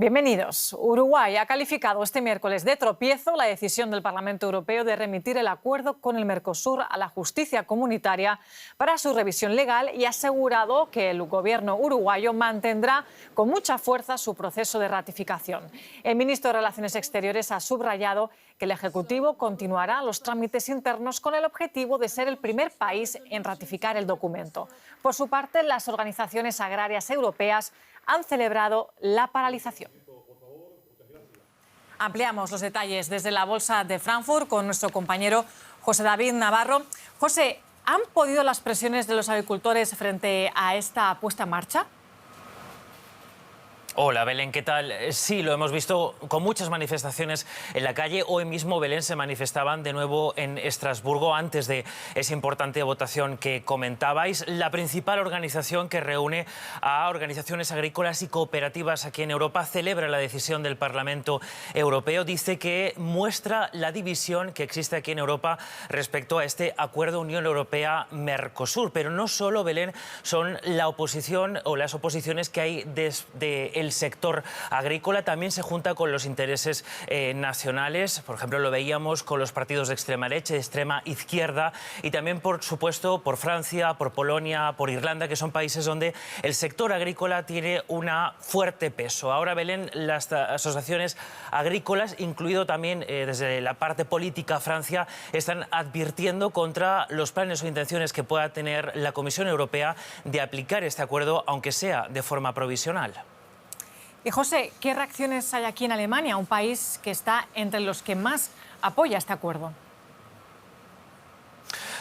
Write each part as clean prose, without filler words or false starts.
Bienvenidos. Uruguay ha calificado este miércoles de tropiezo la decisión del Parlamento Europeo de remitir el acuerdo con el Mercosur a la justicia comunitaria para su revisión legal y ha asegurado que el gobierno uruguayo mantendrá con mucha fuerza su proceso de ratificación. El ministro de Relaciones Exteriores ha subrayado que el Ejecutivo continuará los trámites internos con el objetivo de ser el primer país en ratificar el documento. Por su parte, las organizaciones agrarias europeas han celebrado la paralización. Ampliamos los detalles desde la Bolsa de Frankfurt con nuestro compañero José David Navarro. José, ¿han podido las presiones de los agricultores frente a esta puesta en marcha? Hola Belén, ¿qué tal? Sí, lo hemos visto con muchas manifestaciones en la calle. Hoy mismo, Belén, se manifestaban de nuevo en Estrasburgo antes de esa importante votación que comentabais. La principal organización que reúne a organizaciones agrícolas y cooperativas aquí en Europa celebra la decisión del Parlamento Europeo. Dice que muestra la división que existe aquí en Europa respecto a este acuerdo Unión Europea-Mercosur. Pero no solo, Belén, son la oposición o las oposiciones que hay desde el sector agrícola, también se junta con los intereses nacionales. Por ejemplo, lo veíamos con los partidos de extrema derecha, de extrema izquierda, y también, por supuesto, por Francia, por Polonia, por Irlanda, que son países donde el sector agrícola tiene un fuerte peso. Ahora, Belén, las asociaciones agrícolas, incluido también desde la parte política Francia, están advirtiendo contra los planes o intenciones que pueda tener la Comisión Europea de aplicar este acuerdo, aunque sea de forma provisional. Y José, ¿qué reacciones hay aquí en Alemania, un país que está entre los que más apoya este acuerdo?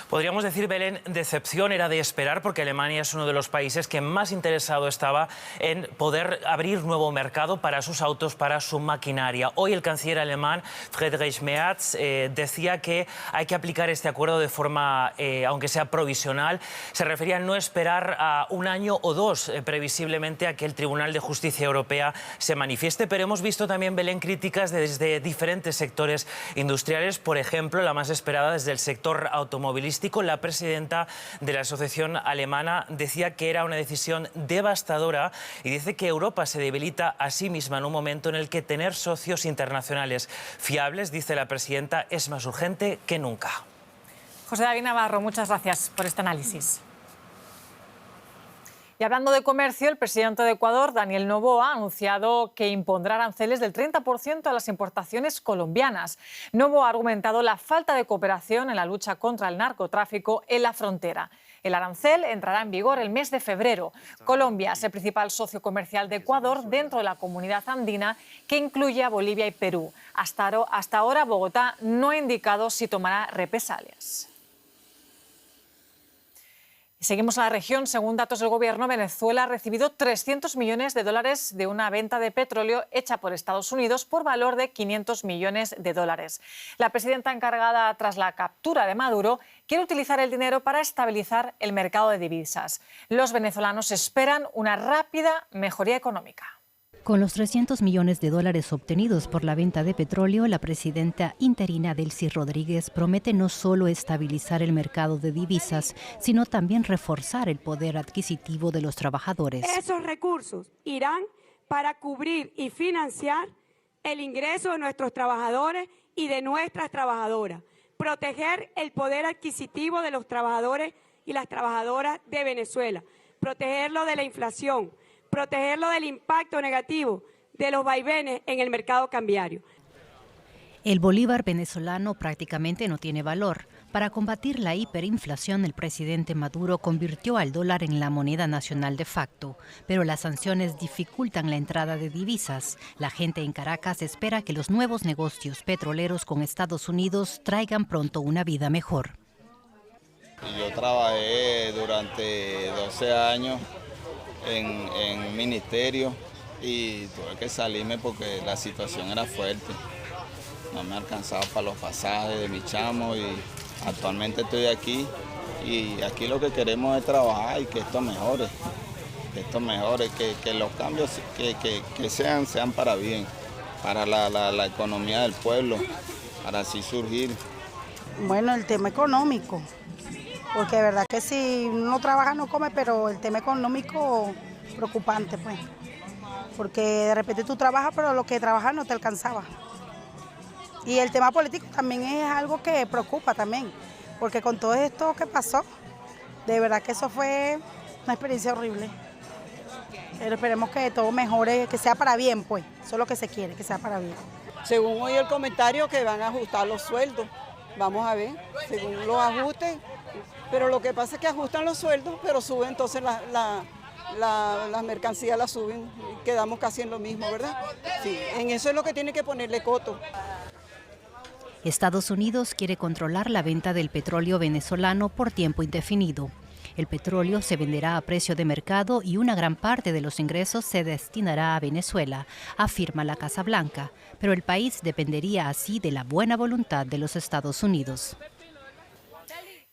Podríamos decir, Belén, decepción era de esperar, porque Alemania es uno de los países que más interesado estaba en poder abrir nuevo mercado para sus autos, para su maquinaria. Hoy el canciller alemán, Friedrich Merz, decía que hay que aplicar este acuerdo de forma, aunque sea provisional. Se refería a no esperar a un año o dos, previsiblemente, a que el Tribunal de Justicia Europea se manifieste. Pero hemos visto también, Belén, críticas desde diferentes sectores industriales. Por ejemplo, la más esperada desde el sector automovilístico. La presidenta de la Asociación Alemana decía que era una decisión devastadora y dice que Europa se debilita a sí misma en un momento en el que tener socios internacionales fiables, dice la presidenta, es más urgente que nunca. José David Navarro, muchas gracias por este análisis. Y hablando de comercio, el presidente de Ecuador, Daniel Noboa, ha anunciado que impondrá aranceles del 30% a las importaciones colombianas. Noboa ha argumentado la falta de cooperación en la lucha contra el narcotráfico en la frontera. El arancel entrará en vigor el mes de febrero. Colombia es el principal socio comercial de Ecuador dentro de la comunidad andina, que incluye a Bolivia y Perú. Hasta ahora, Bogotá no ha indicado si tomará represalias. Seguimos a la región. Según datos del gobierno, Venezuela ha recibido 300 millones de dólares de una venta de petróleo hecha por Estados Unidos por valor de 500 millones de dólares. La presidenta encargada tras la captura de Maduro quiere utilizar el dinero para estabilizar el mercado de divisas. Los venezolanos esperan una rápida mejoría económica. Con los 300 millones de dólares obtenidos por la venta de petróleo, la presidenta interina Delcy Rodríguez promete no solo estabilizar el mercado de divisas, sino también reforzar el poder adquisitivo de los trabajadores. Esos recursos irán para cubrir y financiar el ingreso de nuestros trabajadores y de nuestras trabajadoras, proteger el poder adquisitivo de los trabajadores y las trabajadoras de Venezuela, protegerlo de la inflación, protegerlo del impacto negativo de los vaivenes en el mercado cambiario. El bolívar venezolano prácticamente no tiene valor. Para combatir la hiperinflación, el presidente Maduro convirtió al dólar en la moneda nacional de facto, pero las sanciones dificultan la entrada de divisas. La gente en Caracas espera que los nuevos negocios petroleros con Estados Unidos traigan pronto una vida mejor. Yo trabajé durante 12 años en ministerio y tuve que salirme porque la situación era fuerte. No me alcanzaba para los pasajes de mi chamo y actualmente estoy aquí y aquí lo que queremos es trabajar y que esto mejore, que los cambios que sean para bien, para la economía del pueblo, para así surgir. Bueno, el tema económico. Porque de verdad que si uno trabaja no come, pero el tema económico preocupante, pues. porque de repente tú trabajas, pero lo que trabajas no te alcanzaba. Y el tema político también es algo que preocupa también, porque con todo esto que pasó, de verdad que eso fue una experiencia horrible. Pero esperemos que todo mejore, que sea para bien, pues. Eso es lo que se quiere, que sea para bien. Según oí el comentario que van a ajustar los sueldos. Vamos a ver, según los ajusten. Pero lo que pasa es que ajustan los sueldos, pero suben entonces las mercancías, las suben. Y quedamos casi en lo mismo, ¿verdad? Sí, en eso es lo que tiene que ponerle coto. Estados Unidos quiere controlar la venta del petróleo venezolano por tiempo indefinido. El petróleo se venderá a precio de mercado y una gran parte de los ingresos se destinará a Venezuela, afirma la Casa Blanca, pero el país dependería así de la buena voluntad de los Estados Unidos.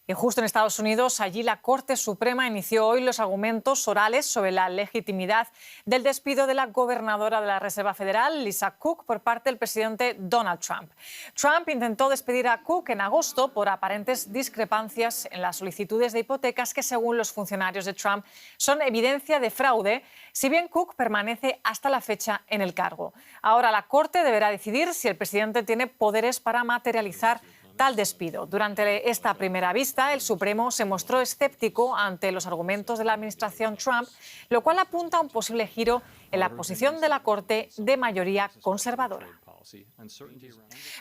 Y justo en Estados Unidos, allí la Corte Suprema inició hoy los argumentos orales sobre la legitimidad del despido de la gobernadora de la Reserva Federal, Lisa Cook, por parte del presidente Donald Trump. Trump intentó despedir a Cook en agosto por aparentes discrepancias en las solicitudes de hipotecas que, según los funcionarios de Trump, son evidencia de fraude, si bien Cook permanece hasta la fecha en el cargo. Ahora la Corte deberá decidir si el presidente tiene poderes para materializar tal despido. Durante esta primera vista, el Supremo se mostró escéptico ante los argumentos de la administración Trump, lo cual apunta a un posible giro en la posición de la Corte de mayoría conservadora.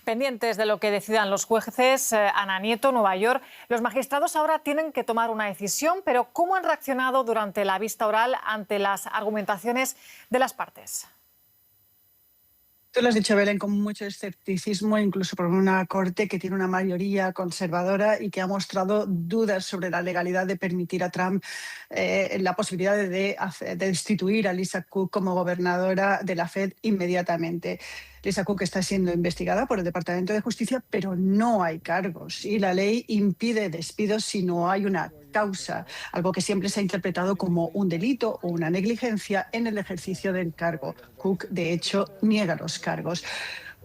Pendientes de lo que decidan los jueces, Ana Nieto, Nueva York, los magistrados ahora tienen que tomar una decisión, pero ¿cómo han reaccionado durante la vista oral ante las argumentaciones de las partes? Tú lo has dicho, Belén, con mucho escepticismo, incluso por una corte que tiene una mayoría conservadora y que ha mostrado dudas sobre la legalidad de permitir a Trump la posibilidad de destituir a Lisa Cook como gobernadora de la Fed inmediatamente. Lisa Cook está siendo investigada por el Departamento de Justicia, pero no hay cargos y la ley impide despidos si no hay una causa, algo que siempre se ha interpretado como un delito o una negligencia en el ejercicio del cargo. Cook, de hecho, niega los cargos.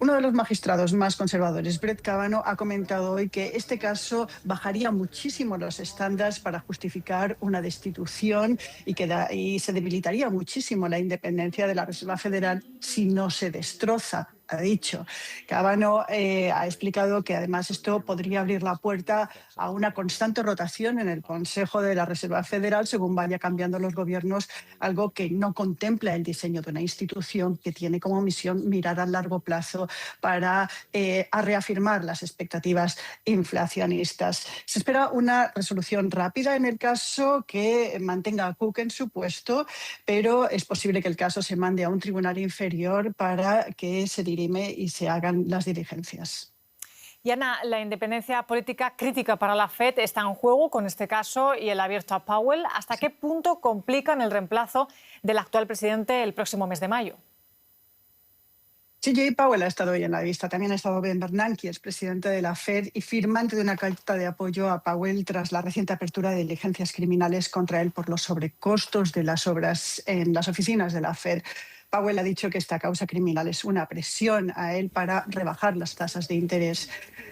Uno de los magistrados más conservadores, Brett Kavanaugh, ha comentado hoy que este caso bajaría muchísimo los estándares para justificar una destitución y se debilitaría muchísimo la independencia de la Reserva Federal si no se destroza. Ha dicho. Kavanaugh ha explicado que además esto podría abrir la puerta a una constante rotación en el Consejo de la Reserva Federal según vaya cambiando los gobiernos, algo que no contempla el diseño de una institución que tiene como misión mirar a largo plazo para reafirmar las expectativas inflacionistas. Se espera una resolución rápida en el caso que mantenga a Cook en su puesto, pero es posible que el caso se mande a un tribunal inferior para que se dirima y se hagan las diligencias. Y Ana, la independencia política crítica para la FED está en juego con este caso y el abierto a Powell. ¿Hasta qué punto complican el reemplazo del actual presidente el próximo mes de mayo? Sí, Jay Powell ha estado hoy en la vista. También ha estado Ben Bernanke, es presidente de la FED y firmante de una carta de apoyo a Powell tras la reciente apertura de diligencias criminales contra él por los sobrecostos de las obras en las oficinas de la FED. Powell ha dicho que esta causa criminal es una presión a él para rebajar las tasas de interés.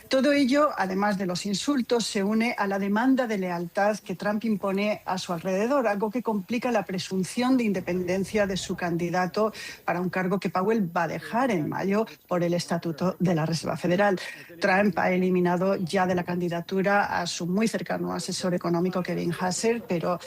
Todo ello, además de los insultos, se une a la demanda de lealtad que Trump impone a su alrededor, algo que complica la presunción de independencia de su candidato para un cargo que Powell va a dejar en mayo por el Estatuto de la Reserva Federal. Trump ha eliminado ya de la candidatura a su muy cercano asesor económico Kevin Hassel, pero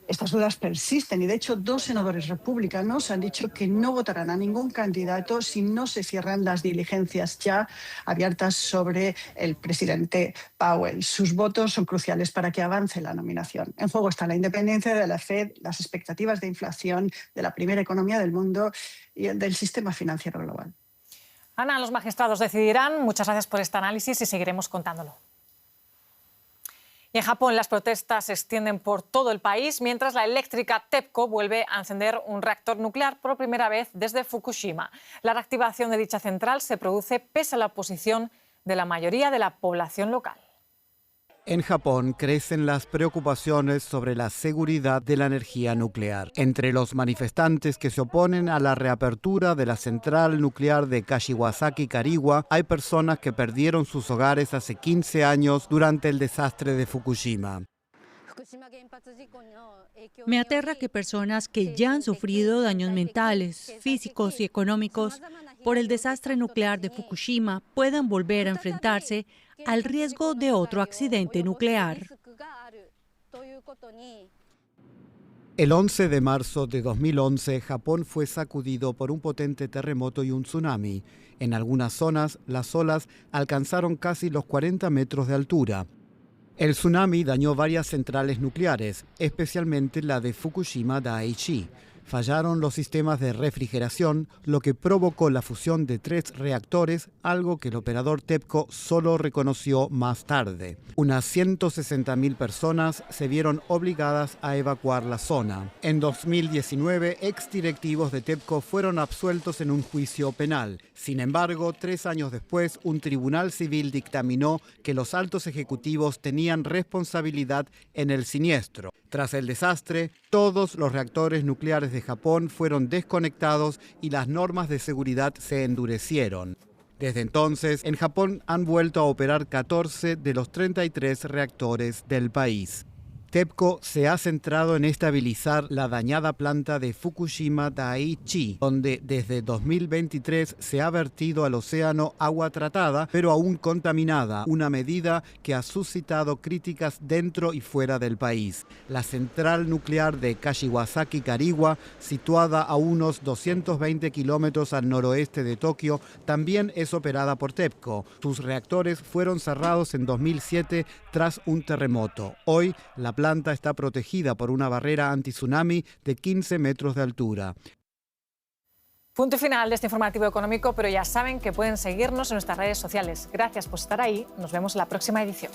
estas dudas persisten y, de hecho, 2 senadores republicanos han dicho que no votarán a ningún candidato si no se cierran las diligencias ya abiertas sobre el presidente Powell. Sus votos son cruciales para que avance la nominación. En juego está la independencia de la Fed, las expectativas de inflación de la primera economía del mundo y el del sistema financiero global. Ana, los magistrados decidirán. Muchas gracias por este análisis y seguiremos contándolo. Y en Japón las protestas se extienden por todo el país mientras la eléctrica TEPCO vuelve a encender un reactor nuclear por primera vez desde Fukushima. La reactivación de dicha central se produce pese a la oposición de la mayoría de la población local. En Japón crecen las preocupaciones sobre la seguridad de la energía nuclear. Entre los manifestantes que se oponen a la reapertura de la central nuclear de Kashiwazaki-Kariwa, hay personas que perdieron sus hogares hace 15 años durante el desastre de Fukushima. Me aterra que personas que ya han sufrido daños mentales, físicos y económicos por el desastre nuclear de Fukushima puedan volver a enfrentarse al riesgo de otro accidente nuclear. El 11 de marzo de 2011, Japón fue sacudido por un potente terremoto y un tsunami. En algunas zonas, las olas alcanzaron casi los 40 metros de altura. El tsunami dañó varias centrales nucleares, especialmente la de Fukushima Daiichi. Fallaron los sistemas de refrigeración, lo que provocó la fusión de 3 reactores, algo que el operador TEPCO solo reconoció más tarde. Unas 160.000 personas se vieron obligadas a evacuar la zona. En 2019, exdirectivos de TEPCO fueron absueltos en un juicio penal. Sin embargo, 3 años después, un tribunal civil dictaminó que los altos ejecutivos tenían responsabilidad en el siniestro. Tras el desastre, todos los reactores nucleares de Japón fueron desconectados y las normas de seguridad se endurecieron. Desde entonces, en Japón han vuelto a operar 14 de los 33 reactores del país. TEPCO se ha centrado en estabilizar la dañada planta de Fukushima Daiichi, donde desde 2023 se ha vertido al océano agua tratada, pero aún contaminada, una medida que ha suscitado críticas dentro y fuera del país. La central nuclear de Kashiwazaki-Kariwa, situada a unos 220 kilómetros al noroeste de Tokio, también es operada por TEPCO. Sus reactores fueron cerrados en 2007 tras un terremoto. Hoy, la planta está protegida por una barrera anti-tsunami de 15 metros de altura. Punto final de este informativo económico, pero ya saben que pueden seguirnos en nuestras redes sociales. Gracias por estar ahí. Nos vemos en la próxima edición.